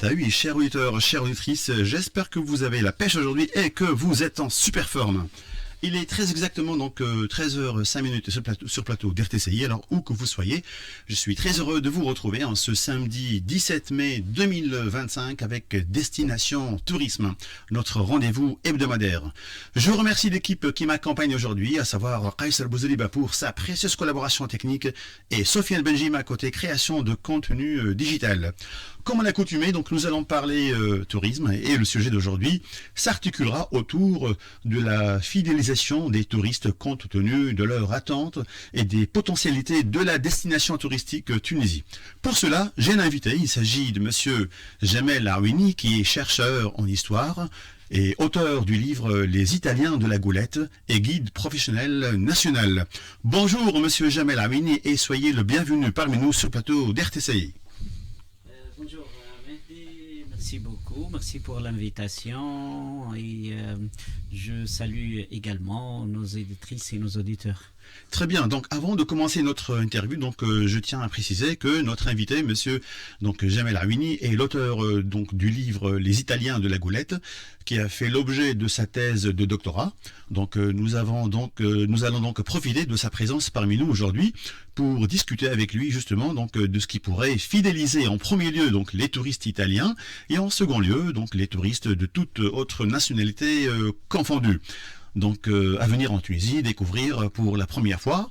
oui, chers auditeurs, chères auditrices, j'espère que vous avez la pêche aujourd'hui et que vous êtes en super forme. Il est très exactement donc 13h05 sur plateau d'RTCI, alors où que vous soyez, je suis très heureux de vous retrouver en ce samedi 17 mai 2025 avec Destination Tourisme, notre rendez-vous hebdomadaire. Je remercie l'équipe qui m'accompagne aujourd'hui, à savoir Kaysar Bouzeliba pour sa précieuse collaboration technique et Sofiane Benjima côté création de contenu digital. Comme à l'accoutumée, donc nous allons parler tourisme et le sujet d'aujourd'hui s'articulera autour de la fidélisation des touristes compte tenu de leurs attentes et des potentialités de la destination touristique Tunisie. Pour cela, j'ai un invité, il s'agit de monsieur Jamel Aouini qui est chercheur en histoire et auteur du livre Les Italiens de la Goulette et guide professionnel national. Bonjour monsieur Jamel Aouini et soyez le bienvenu parmi nous sur le plateau d'RTCI. Bonjour Mehdi, merci beaucoup, merci pour l'invitation et je salue également nos éditrices et nos auditeurs. Très bien, donc avant de commencer notre interview, je tiens à préciser que notre invité, monsieur Jamel Aouini, est l'auteur du livre Les Italiens de la Goulette, qui a fait l'objet de sa thèse de doctorat. Nous allons donc profiter de sa présence parmi nous aujourd'hui pour discuter avec lui justement de ce qui pourrait fidéliser en premier lieu les touristes italiens et en second lieu les touristes de toute autre nationalité confondue. À venir en Tunisie, découvrir pour la première fois,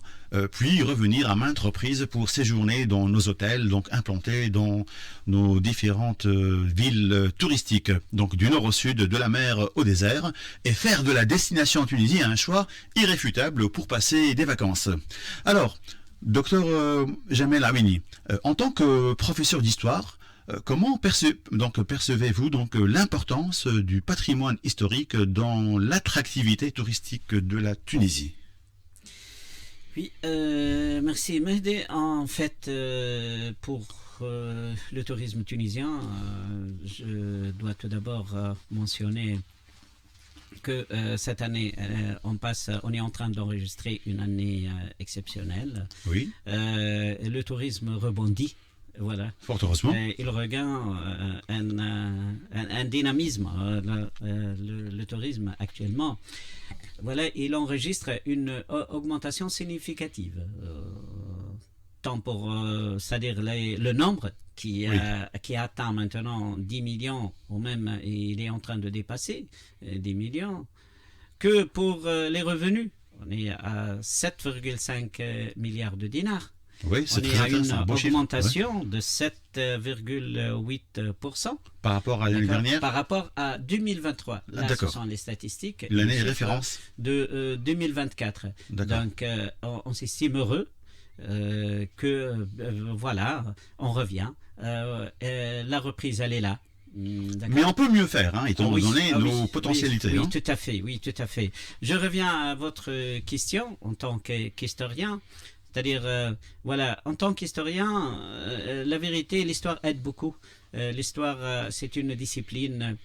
puis revenir à maintes reprises pour séjourner dans nos hôtels, implantés dans nos différentes villes touristiques, du nord au sud, de la mer au désert, et faire de la destination en Tunisie un choix irréfutable pour passer des vacances. Alors, docteur Jamel Aouini, en tant que professeur d'histoire, comment percevez-vous l'importance du patrimoine historique dans l'attractivité touristique de la Tunisie? Oui, merci Mehdi. En fait, pour le tourisme tunisien, je dois tout d'abord mentionner que cette année, on est en train d'enregistrer une année exceptionnelle. Oui. Le tourisme rebondit. Voilà. Fort heureusement. Il regagne un dynamisme, le tourisme actuellement. Voilà, il enregistre une augmentation significative. Tant pour, c'est-à-dire le nombre qui atteint maintenant 10 millions, ou même il est en train de dépasser 10 millions, que pour les revenus. On est à 7,5 milliards de dinars. Oui, c'est très intéressant. On a une augmentation de 7,8%. Par rapport à l'année dernière? Par rapport à 2023. Là, ce sont les statistiques. L'année référence de 2024. Donc, on s'estime heureux que, voilà, on revient. La reprise, elle est là. Mais on peut mieux faire, étant donné nos potentialités. Oui, tout à fait, oui, tout à fait. Je reviens à votre question en tant qu'historien. C'est-à-dire, voilà, en tant qu'historien, la vérité, l'histoire aide beaucoup. L'histoire, c'est une discipline.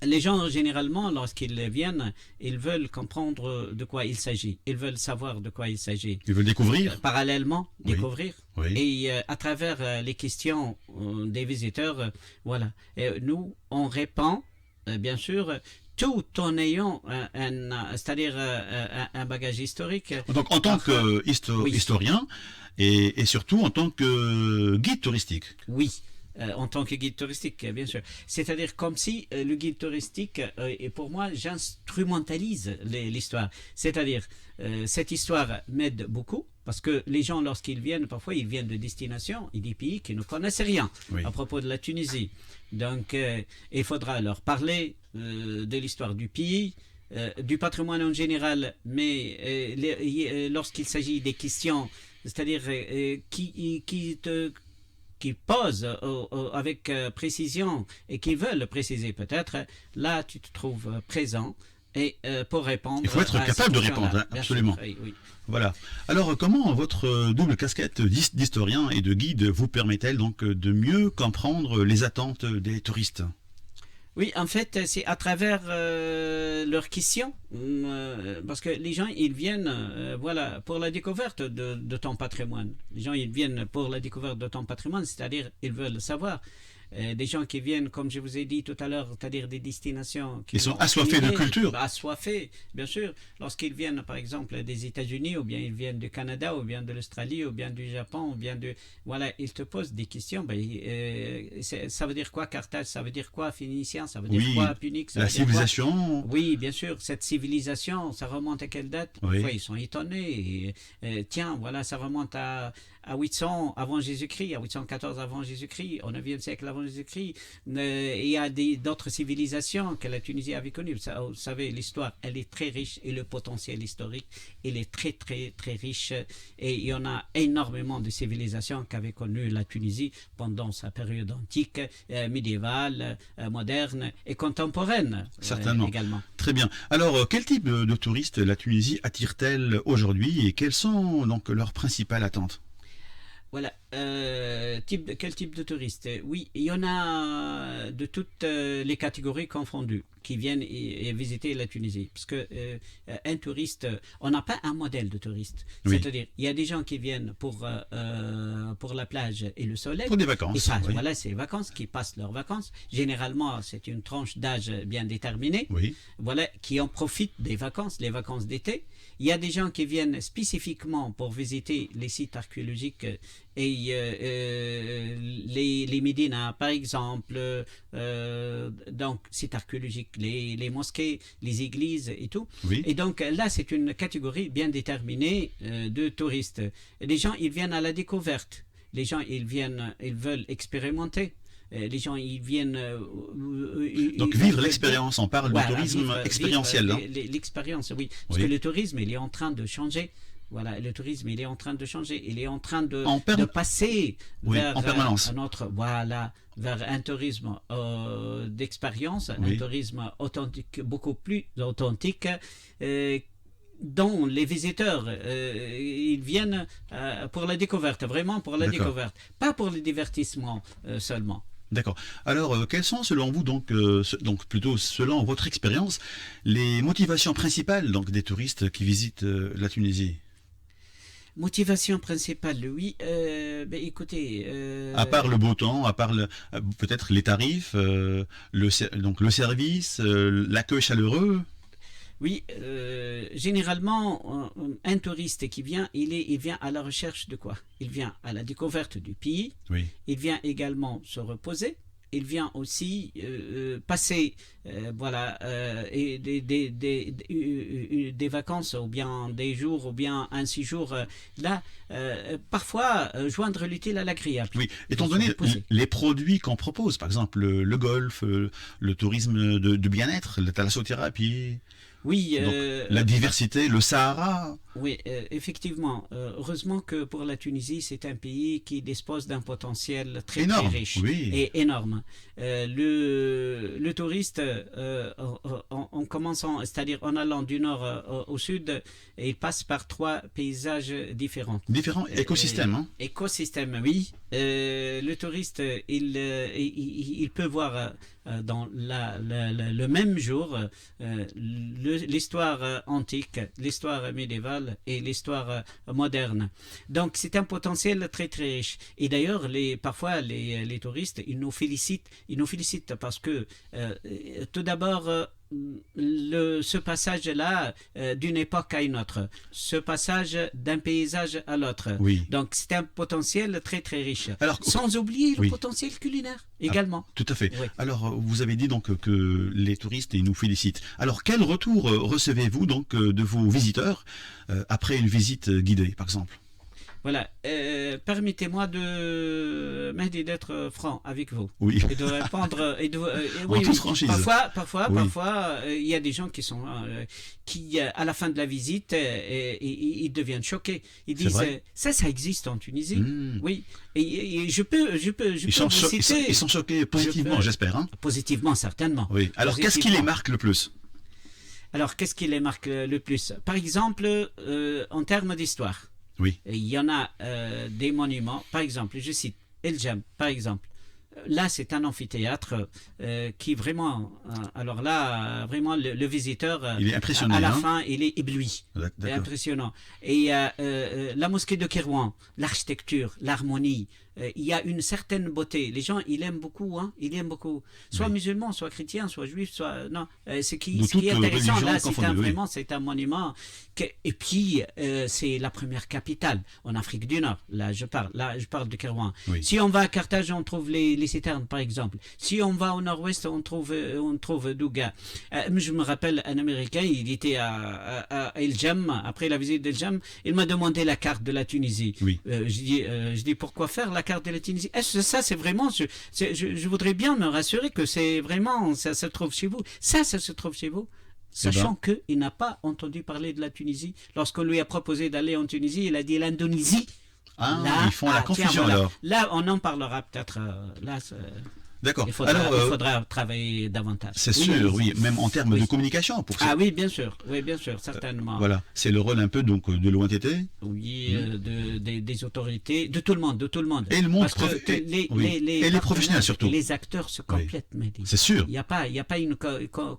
Les gens, généralement, lorsqu'ils viennent, ils veulent comprendre de quoi il s'agit. Ils veulent savoir de quoi il s'agit. Ils veulent découvrir. Parallèlement, découvrir. Oui. Et à travers les questions des visiteurs, voilà. Et nous, on répond, bien sûr, tout en ayant c'est-à-dire un bagage historique. Donc en tant qu'historien et surtout en tant que guide touristique. Oui. En tant que guide touristique, bien sûr. C'est-à-dire comme si le guide touristique, et pour moi, j'instrumentalise l'histoire. C'est-à-dire, cette histoire m'aide beaucoup, parce que les gens, lorsqu'ils viennent, parfois, ils viennent de destinations et des pays qui ne connaissent rien à propos de la Tunisie. Donc, il faudra leur parler de l'histoire du pays, du patrimoine en général, mais lorsqu'il s'agit des questions, c'est-à-dire qui posent avec précision et qui veulent préciser peut-être, là tu te trouves présent et pour répondre. Il faut être capable de répondre, absolument. Oui. Voilà. Alors comment votre double casquette d'historien et de guide vous permet-elle de mieux comprendre les attentes des touristes? Oui, en fait, c'est à travers leurs questions, parce que les gens, ils viennent voilà, pour la découverte de ton patrimoine. Les gens, ils viennent pour la découverte de ton patrimoine, c'est-à-dire, ils veulent savoir des gens qui viennent, comme je vous ai dit tout à l'heure, c'est-à-dire des destinations qui Ils sont ont assoiffés de aucune idée, culture. assoiffés, bien sûr. Lorsqu'ils viennent, par exemple, des États-Unis, ou bien ils viennent du Canada, ou bien de l'Australie, ou bien du Japon, ou bien de... Voilà, ils te posent des questions. Ça veut dire quoi Carthage? Ça veut dire quoi Phénicien? Ça veut dire Oui, quoi Punique? Ça la veut dire quoi? civilisation. Oui, bien sûr, cette civilisation, ça remonte à quelle date? Oui. Parfois, ils sont étonnés. Tiens, voilà, ça remonte à 800 avant Jésus-Christ, à 814 avant Jésus-Christ, au 9e siècle avant Jésus-Christ. Il y a d'autres civilisations que la Tunisie avait connues. Vous savez, l'histoire, elle est très riche et le potentiel historique, il est très, très, très riche. Et il y en a énormément de civilisations qu'avait connues la Tunisie pendant sa période antique, médiévale, moderne et contemporaine. Certainement. Également. Très bien. Alors, quel type de touristes la Tunisie attire-t-elle aujourd'hui et quelles sont donc leurs principales attentes? Voilà. Quel type de touristes? Oui, il y en a de toutes les catégories confondues qui viennent et visiter la Tunisie. Parce que un touriste, on n'a pas un modèle de touriste. Oui. C'est-à-dire, il y a des gens qui viennent pour la plage et le soleil. Pour des vacances. Et ça, Oui. voilà, c'est les vacances, qui passent leurs vacances. Généralement, c'est une tranche d'âge bien déterminée. Oui. Voilà, qui en profitent des vacances, les vacances d'été. Il y a des gens qui viennent spécifiquement pour visiter les sites archéologiques et les médinas, par exemple, donc sites archéologiques, les mosquées, les églises et tout. Oui. Et donc là, c'est une catégorie bien déterminée de touristes. Les gens, ils viennent à la découverte. Les gens, ils veulent expérimenter. Les gens, ils viennent... Donc vivre l'expérience, on parle voilà, de tourisme expérientiel. vivre, Hein. l'expérience, oui. Parce Oui. que le tourisme, il est en train de changer. Voilà, le tourisme, il est en train de changer. Il est en train de passer Oui, vers en permanence. vers un tourisme d'expérience, Oui. un tourisme authentique, beaucoup plus authentique, dont les visiteurs, ils viennent pour la découverte, vraiment pour la D'accord. découverte, pas pour le divertissement seulement. D'accord. Alors, quelles sont selon vous, donc plutôt selon votre expérience, les motivations principales donc, des touristes qui visitent la Tunisie? Motivation principale, oui. Écoutez... À part le beau temps, à part peut-être les tarifs, donc le service, l'accueil chaleureux. Oui, généralement, un touriste qui vient, il vient à la recherche de quoi? Il vient à la découverte du pays, Oui. il vient également se reposer, il vient aussi passer et des vacances, ou bien des jours, ou bien un séjour là, parfois joindre l'utile à l'agréable. Oui, étant donné les produits qu'on propose, par exemple le golf, le tourisme de bien-être, la thalassothérapie, Oui, donc, la diversité, le Sahara. Oui, effectivement. Heureusement que pour la Tunisie, c'est un pays qui dispose d'un potentiel très, Énorme, très riche oui. et énorme. Le touriste, en commençant, c'est-à-dire en allant du nord au sud, il passe par 3 paysages différents. Différents écosystèmes. Hein. Écosystème, oui. Le touriste, il peut voir dans le même jour l'histoire antique, l'histoire médiévale et l'histoire moderne. Donc c'est un potentiel très très riche. Et d'ailleurs, parfois les touristes, ils nous félicitent parce que tout d'abord, ce passage-là d'une époque à une autre, ce passage d'un paysage à l'autre. Oui. Donc c'est un potentiel très très riche. Alors, sans oublier le oui. potentiel culinaire également. Tout à fait. Oui. Alors, vous avez dit donc que les touristes ils nous félicitent. Alors, quel retour recevez-vous donc de vos visiteurs après une visite guidée, par exemple? Voilà, permettez-moi d'être franc avec vous. Oui. Et de répondre. En toute franchise. Parfois, Oui. il y a des gens qui à la fin de la visite, ils deviennent choqués. Ils disent, ça existe en Tunisie. Mmh. Oui. Et je peux Ils sont choqués positivement, j'espère. Hein. Positivement, certainement. Oui. Alors, qu'est-ce qui les marque le plus? Alors, qu'est-ce qui les marque le plus? Par exemple, en termes d'histoire. Oui. Il y en a des monuments, par exemple, je cite El Jam, par exemple. Là, c'est un amphithéâtre qui vraiment, alors là, vraiment, le visiteur, il est impressionnant, à la fin, il est ébloui. D'accord. Impressionnant. Et la mosquée de Kérouan, l'architecture, l'harmonie, il y a une certaine beauté. Les gens, ils aiment beaucoup, hein, ils aiment beaucoup. Soit musulmans, soit chrétiens, soit juifs, soit non. Ce qui est intéressant là, vraiment, c'est un monument. Et puis, c'est la première capitale en Afrique du Nord. Là, je parle de Kérouan. Oui. Si on va à Carthage, on trouve les citernes, par exemple. Si on va au nord-ouest, on trouve Douga. Je me rappelle un Américain, il était à El Jam, après la visite d'El Jam, il m'a demandé la carte de la Tunisie. Oui. Je dis pourquoi faire la carte de la Tunisie? Est-ce que ça, c'est vraiment, je voudrais bien me rassurer que c'est vraiment, ça se trouve chez vous. Ça se trouve chez vous. Sachant qu'il n'a pas entendu parler de la Tunisie. Lorsqu'on lui a proposé d'aller en Tunisie, il a dit l'Indonésie. Ah, là, ils font la confusion alors. Là, on en parlera peut-être. D'accord. Il faudra travailler davantage. C'est sûr, oui, même en termes de communication. Pour ça. Ah oui, bien sûr, certainement. Voilà, c'est le rôle un peu donc de l'ONTT. Oui, des autorités, de tout le monde, Et le monde, et les professionnels surtout. Les acteurs se complètent, c'est sûr. Il n'y a pas une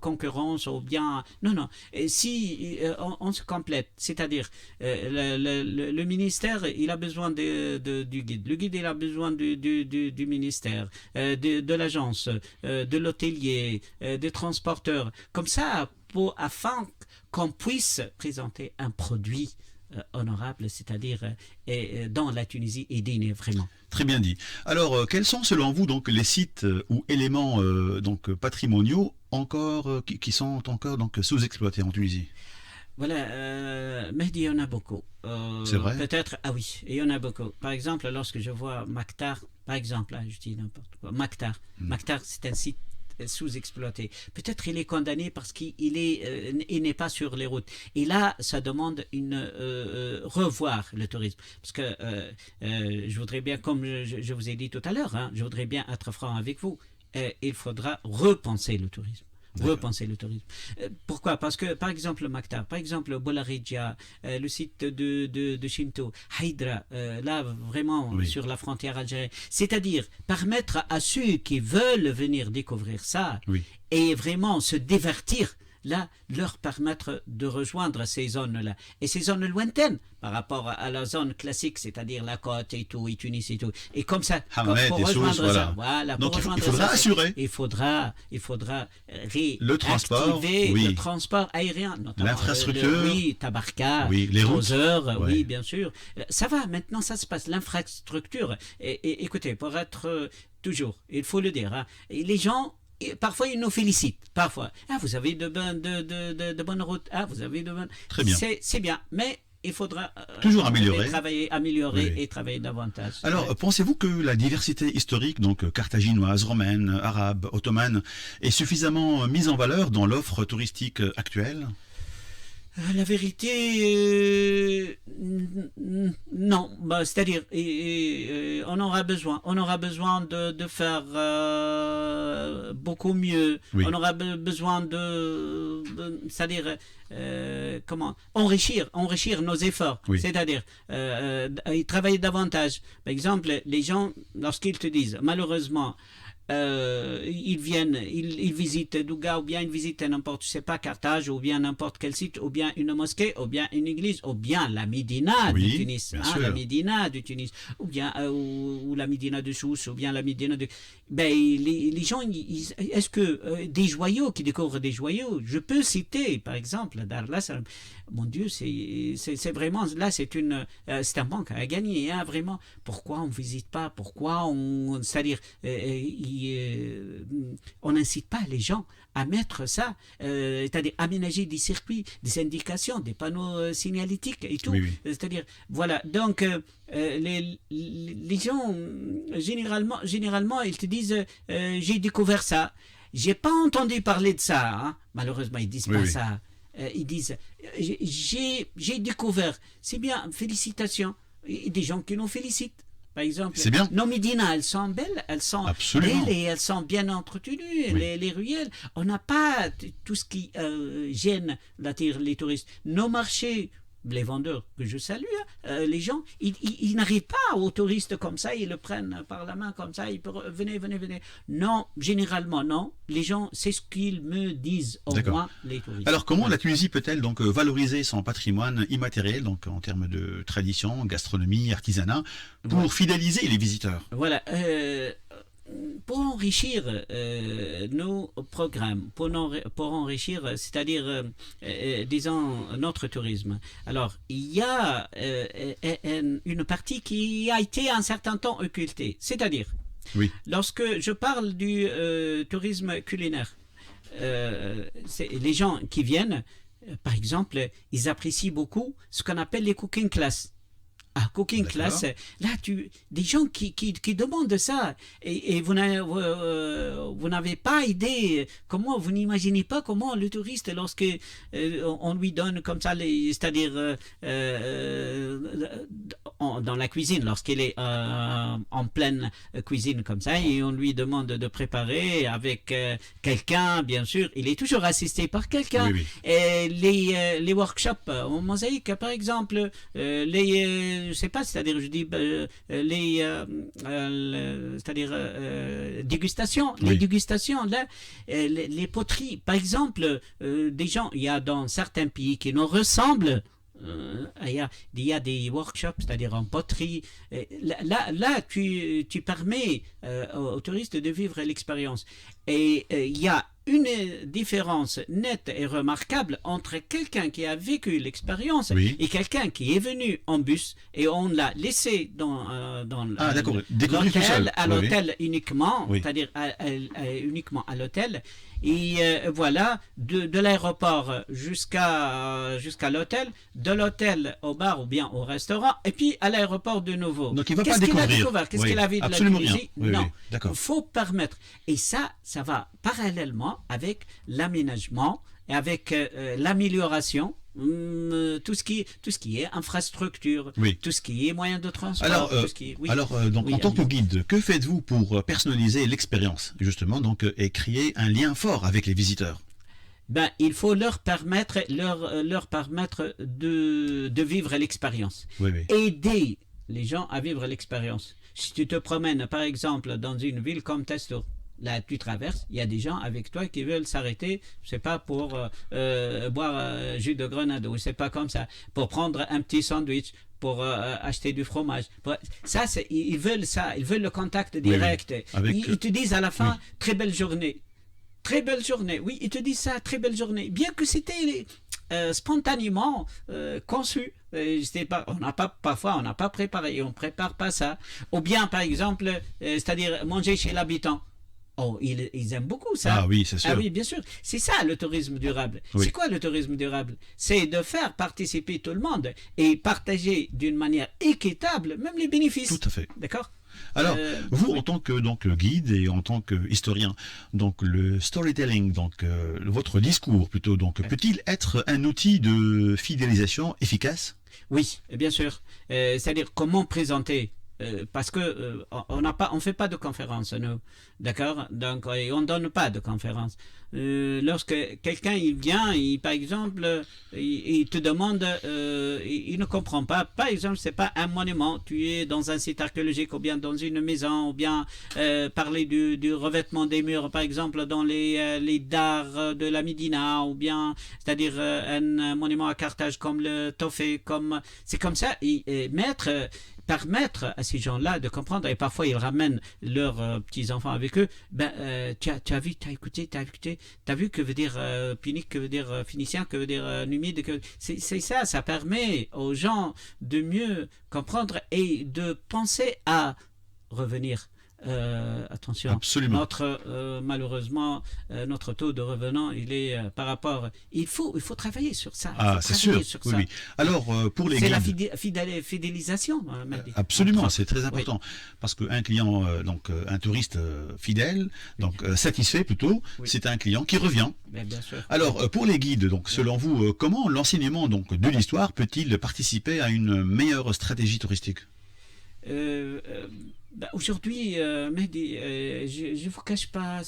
concurrence ou bien non. Et si on se complète, c'est-à-dire le ministère, il a besoin du guide. Le guide, il a besoin du ministère, de l'agence, de l'hôtelier, des transporteurs, comme ça, afin qu'on puisse présenter un produit honorable, c'est-à-dire dans la Tunisie et digne vraiment. Très bien dit. Alors, quels sont selon vous donc les sites ou éléments donc patrimoniaux encore qui sont encore donc sous-exploités en Tunisie? Voilà, Mehdi, il y en a beaucoup. C'est vrai? Peut-être, ah oui, il y en a beaucoup. Par exemple, lorsque je vois Maktar, par exemple, là, je dis n'importe quoi, Maktar, c'est un site sous-exploité. Peut-être il est condamné parce qu'il n'est pas sur les routes. Et là, ça demande revoir le tourisme. Parce que je voudrais bien, comme je vous ai dit tout à l'heure, hein, je voudrais bien être franc avec vous, il faudra repenser le tourisme. Pourquoi? Parce que, par exemple, Maktar, par exemple, Bolaridja, le site de Shinto, Haïdra, là, vraiment, sur la frontière algérienne. C'est-à-dire, permettre à ceux qui veulent venir découvrir ça et vraiment se divertir, là, leur permettre de rejoindre ces zones-là. Et ces zones lointaines, par rapport à la zone classique, c'est-à-dire la côte et tout, et Tunis et tout. Et comme ça, pour rejoindre ça, voilà. Donc, il faudra assurer. Il faudra le transport, le transport aérien, notamment. L'infrastructure. Tabarka, les routes. Oui, bien sûr. Ça va, maintenant, ça se passe. L'infrastructure. Et écoutez, pour être toujours, il faut le dire, hein, les gens, parfois ils nous félicitent, parfois. Ah, vous avez de bonnes routes. Ah, vous avez de bonnes. Très bien. C'est bien, mais il faudra toujours améliorer et travailler davantage. Alors, pensez-vous que la diversité historique, donc carthaginoise, romaine, arabe, ottomane, est suffisamment mise en valeur dans l'offre touristique actuelle? La vérité, non. C'est-à-dire, on aura besoin de faire beaucoup mieux. On aura besoin c'est-à-dire, enrichir nos efforts. C'est-à-dire, travailler davantage. Par exemple, les gens, lorsqu'ils te disent, malheureusement, ils visitent Douga, ou bien ils visitent n'importe, je sais pas, Carthage, ou bien n'importe quel site, ou bien une mosquée, ou bien une église, ou bien la Médina du Tunis, la Médina du Tunis, ou bien ou la Médina de Sousse, ou bien la Médina de... les gens, est-ce que des joyaux, qui découvrent des joyaux, je peux citer, par exemple, Dar Lassalam, mon Dieu, c'est vraiment, là, c'est un banque à gagner, hein, vraiment. Pourquoi on ne visite pas? C'est-à-dire, on n'incite pas les gens à mettre ça, c'est-à-dire aménager des circuits, des indications, des panneaux signalétiques et tout. C'est-à-dire, voilà. Donc, les gens, généralement, ils te disent, j'ai découvert ça. J'ai pas entendu parler de ça. Hein. Malheureusement, ils disent pas ça. Ils disent, j'ai découvert. C'est bien, félicitations. Et des gens qui nous félicitent. Par exemple, nos médinas, elles sont belles, elles sont belles et elles sont bien entretenues, les ruelles. On n'a pas tout ce qui gêne les touristes. Nos marchés, les vendeurs que je salue, les gens, ils n'arrivent pas aux touristes comme ça, ils le prennent par la main comme ça, venez, venez, venez. Non, généralement non. Les gens, c'est ce qu'ils me disent, au moins les touristes. Alors comment la Tunisie peut-elle donc valoriser son patrimoine immatériel, donc en termes de tradition, gastronomie, artisanat, pour fidéliser les visiteurs? Voilà. Pour enrichir nos programmes, pour enrichir, c'est-à-dire, disons, notre tourisme. Alors, il y a une partie qui a été un certain temps occultée, c'est-à-dire, lorsque je parle du tourisme culinaire, les gens qui viennent, par exemple, ils apprécient beaucoup ce qu'on appelle les cooking classes. Ah, cooking class, là, des gens qui demandent ça, et vous n'avez pas idée, comment, vous n'imaginez pas comment le touriste, lorsque on lui donne comme ça, c'est-à-dire dans la cuisine, lorsqu'il est en pleine cuisine comme ça, et on lui demande de préparer avec quelqu'un, bien sûr, il est toujours assisté par quelqu'un. Et les workshops en mosaïque, par exemple, je sais pas, c'est-à-dire, je dis, c'est-à-dire, dégustations, les dégustations, là, les poteries, par exemple, des gens, il y a dans certains pays qui nous ressemblent, il y a des workshops, c'est-à-dire en poterie. Là tu permets aux touristes de vivre l'expérience. Et il y a une différence nette et remarquable entre quelqu'un qui a vécu l'expérience et quelqu'un qui est venu en bus et on l'a laissé dans l'hôtel, à l'hôtel uniquement, c'est-à-dire uniquement à l'hôtel. Et voilà, de l'aéroport jusqu'à l'hôtel, de l'hôtel au bar ou bien au restaurant, et puis à l'aéroport de nouveau. Donc il ne va pas découvrir. Qu'est-ce qu'il a vu de la Tunisie? Non, il faut permettre. Et ça va parallèlement avec l'aménagement et avec l'amélioration. Tout ce qui est infrastructure, tout ce qui est moyen de transport. Alors, donc, en tant que guide, que faites-vous pour personnaliser l'expérience, justement, donc, et créer un lien fort avec les visiteurs? Ben, il faut leur permettre de vivre l'expérience. Aider les gens à vivre l'expérience. Si tu te promènes, par exemple, dans une ville comme Testo, là, tu traverses, il y a des gens avec toi qui veulent s'arrêter, je sais pas, pour boire jus de grenade, ou c'est pas comme ça, pour prendre un petit sandwich, pour acheter du fromage. Ils veulent le contact direct. Ils te disent à la fin, très belle journée. Très belle journée. Oui, ils te disent ça, très belle journée. Bien que c'était spontanément conçu. Parfois, on n'a pas préparé, on ne prépare pas ça. Ou bien, par exemple, c'est-à-dire manger chez l'habitant. Oh, ils aiment beaucoup ça. Ah oui, c'est sûr. Ah oui, bien sûr. C'est ça le tourisme durable. C'est quoi le tourisme durable? C'est de faire participer tout le monde et partager d'une manière équitable même les bénéfices. Tout à fait. D'accord? Alors, vous, en tant que guide et en tant qu'historien, donc le storytelling, donc votre discours plutôt, donc peut-il être un outil de fidélisation efficace? Oui, bien sûr. C'est-à-dire comment présenter. Parce que on fait pas de conférences, nous, d'accord? Donc on donne pas de conférences. Lorsque quelqu'un il vient, par exemple, il te demande, il ne comprend pas. Par exemple, c'est pas un monument. Tu es dans un site archéologique ou bien dans une maison ou bien parler du revêtement des murs, par exemple, dans les dars de la Médina ou bien, c'est-à-dire un monument à Carthage comme le Tophé, c'est comme ça. Permettre à ces gens-là de comprendre, et parfois ils ramènent leurs petits-enfants avec eux, tu as vu, tu as écouté, tu as vu que veut dire punique, que veut dire phénicien, que veut dire numide, c'est ça permet aux gens de mieux comprendre et de penser à revenir. Attention, absolument. Malheureusement, notre taux de revenants, il est par rapport. Il faut travailler sur ça. Ah, c'est sûr. Oui. Alors, pour les guides, c'est la fidélisation. Absolument, c'est très important parce qu'un client, donc un touriste fidèle, donc satisfait plutôt, c'est un client qui revient. Bien sûr. Alors, pour les guides, donc selon vous, comment l'enseignement donc de l'histoire peut-il participer à une meilleure stratégie touristique? Aujourd'hui, Mehdi, je ne vous cache pas,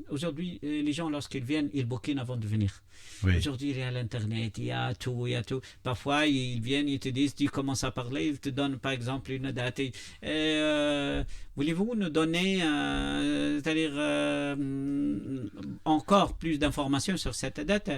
aujourd'hui, les gens, lorsqu'ils viennent, ils bouquinent avant de venir. Oui. Aujourd'hui, il y a l'Internet, il y a tout, il y a tout. Parfois, ils viennent, ils te disent, tu commences à parler, ils te donnent par exemple une date. Voulez-vous nous donner, c'est-à-dire encore plus d'informations sur cette date?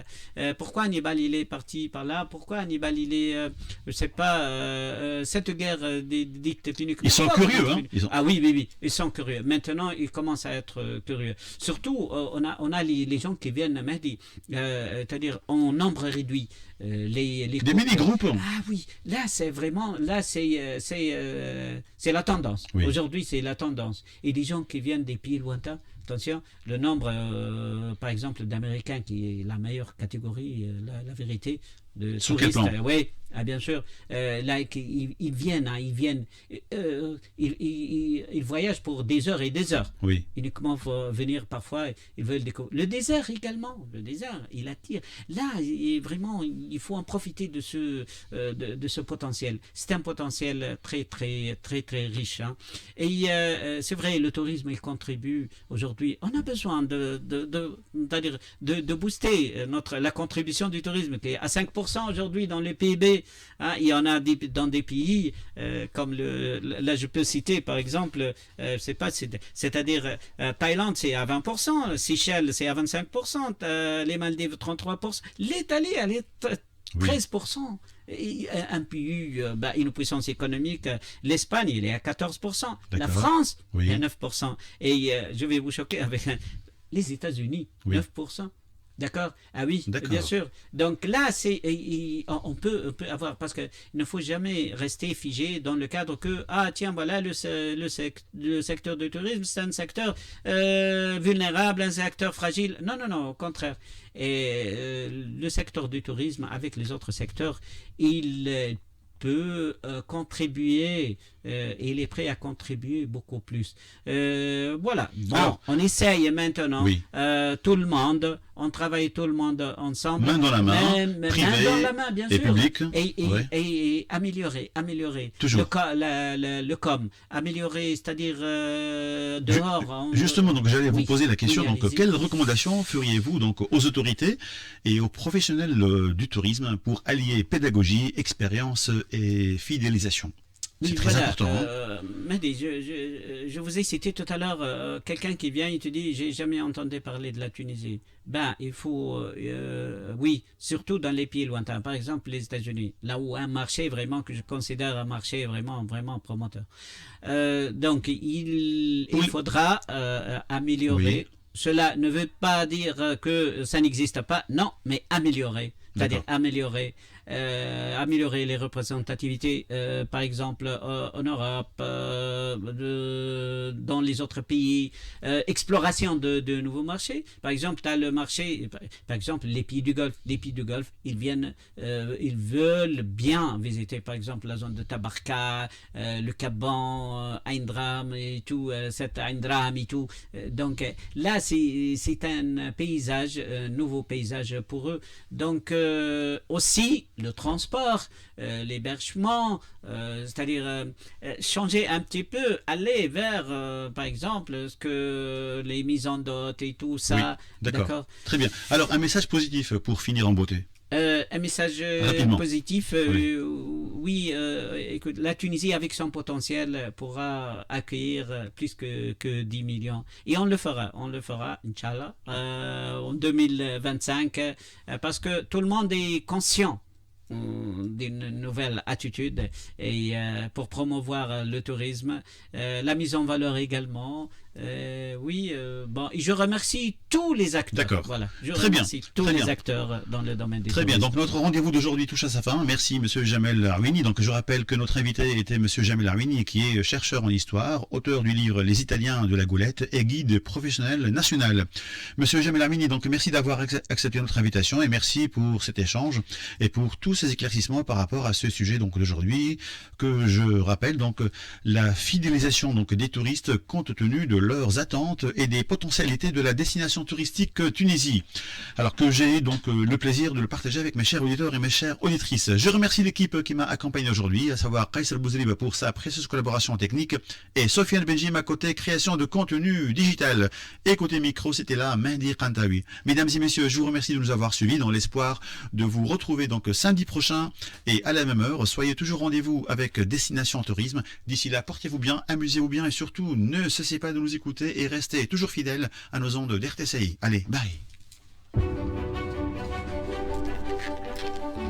Pourquoi Hannibal il est parti par là? Pourquoi Hannibal il est, je sais pas, cette guerre dicte uniquement. Ils sont curieux, hein? Ah oui, oui, oui, ils sont curieux. Maintenant, ils commencent à être curieux. Surtout, on a les gens qui viennent, Mehdi, c'est-à-dire en nombre réduit. Des mini-groupes. Ah oui, là c'est vraiment, là c'est la tendance. Oui. Aujourd'hui c'est la tendance. Et des gens qui viennent des pays lointains, attention, le nombre, par exemple, d'Américains qui est la meilleure catégorie, la vérité, de sur quel touristes. plan? Oui, ah, bien sûr. Là, ils viennent, hein, ils voyagent pour des heures et des heures. Oui. Uniquement pour venir parfois, ils veulent découvrir. Le désert également, le désert, il attire. Là, vraiment, il faut en profiter de ce potentiel. C'est un potentiel très, très, très, très riche. Hein. Et c'est vrai, le tourisme, il contribue aujourd'hui. On a besoin de booster la contribution du tourisme, qui est à 5% aujourd'hui dans le PIB. Hein. Il y en a dans des pays comme là, je peux citer par exemple, je sais pas, c'est-à-dire Thaïlande, c'est à 20%, Seychelles, c'est à 25%, les Maldives, 33%, l'Italie, elle est 13%. Un pays, une puissance économique, l'Espagne, il est à 14%, la France, il est à 9%. Et je vais vous choquer avec les États-Unis, 9%. D'accord? Ah oui, bien sûr. Donc là, on peut avoir, parce qu'il ne faut jamais rester figé dans le cadre que, ah tiens, voilà, le secteur du tourisme, c'est un secteur vulnérable, un secteur fragile. Non, non, non, au contraire. Et le secteur du tourisme, avec les autres secteurs, il peut contribuer, il est prêt à contribuer beaucoup plus. Voilà. Bon, alors, on essaye maintenant, tout le monde, on travaille tout le monde ensemble. Main dans la main, privé main dans la main, bien et sûr. public. Et améliorer. Toujours. Le com, améliorer, c'est-à-dire dehors. Justement, donc j'allais vous poser la question. Donc, quelles recommandations feriez-vous donc aux autorités et aux professionnels du tourisme pour allier pédagogie, expérience et fidélisation? C'est très important. Mehdi, je vous ai cité tout à l'heure quelqu'un qui vient et te dit j'ai jamais entendu parler de la Tunisie. Il faut, oui, surtout dans les pays lointains, par exemple les États-Unis, là où un marché vraiment que je considère un marché vraiment promoteur. Donc il faudra améliorer. Cela ne veut pas dire que ça n'existe pas, non, mais améliorer. C'est-à-dire améliorer les représentativités, par exemple en Europe, dans les autres pays, exploration de nouveaux marchés. Par exemple, tu as le marché, par exemple, les pays du Golfe. Les pays du Golfe, ils veulent bien visiter, par exemple, la zone de Tabarka, le Caban, Ain Dram et tout, cette Ain Dram et tout. Donc là, c'est un paysage, un nouveau paysage pour eux. Donc aussi le transport, l'hébergement, c'est-à-dire changer un petit peu, aller vers, par exemple, ce que les mises en dot et tout ça. Oui, d'accord. Très bien. Alors, un message positif pour finir en beauté. Un message positif, oui, écoute, la Tunisie avec son potentiel pourra accueillir plus que 10 millions et on le fera, Inch'Allah, en 2025 parce que tout le monde est conscient d'une nouvelle attitude et pour promouvoir le tourisme, la mise en valeur également. Et je remercie tous les acteurs. D'accord. Voilà, je Très bien. remercie tous les acteurs dans le domaine du tourisme. Très bien. Donc notre rendez-vous d'aujourd'hui touche à sa fin. Merci Monsieur Jamel Arwini. Donc je rappelle que notre invité était Monsieur Jamel Arwini, qui est chercheur en histoire, auteur du livre Les Italiens de la Goulette et guide professionnel national. Monsieur Jamel Arwini, donc merci d'avoir accepté notre invitation et merci pour cet échange et pour tous ces éclaircissements par rapport à ce sujet donc d'aujourd'hui que je rappelle donc la fidélisation donc des touristes compte tenu de leurs attentes et des potentialités de la destination touristique Tunisie. Alors que j'ai donc le plaisir de le partager avec mes chers auditeurs et mes chères auditrices. Je remercie l'équipe qui m'a accompagné aujourd'hui, à savoir Kais Al-Bouzrib pour sa précieuse collaboration technique et Sofiane Benjim à côté création de contenu digital. Et côté micro, c'était là Mendy Kantawi. Mesdames et messieurs, je vous remercie de nous avoir suivis dans l'espoir de vous retrouver donc samedi prochain et à la même heure. Soyez toujours au rendez-vous avec Destination Tourisme. D'ici là, portez-vous bien, amusez-vous bien et surtout ne cessez pas de nous écouter et restez toujours fidèles à nos ondes d'RTCI. Allez, bye.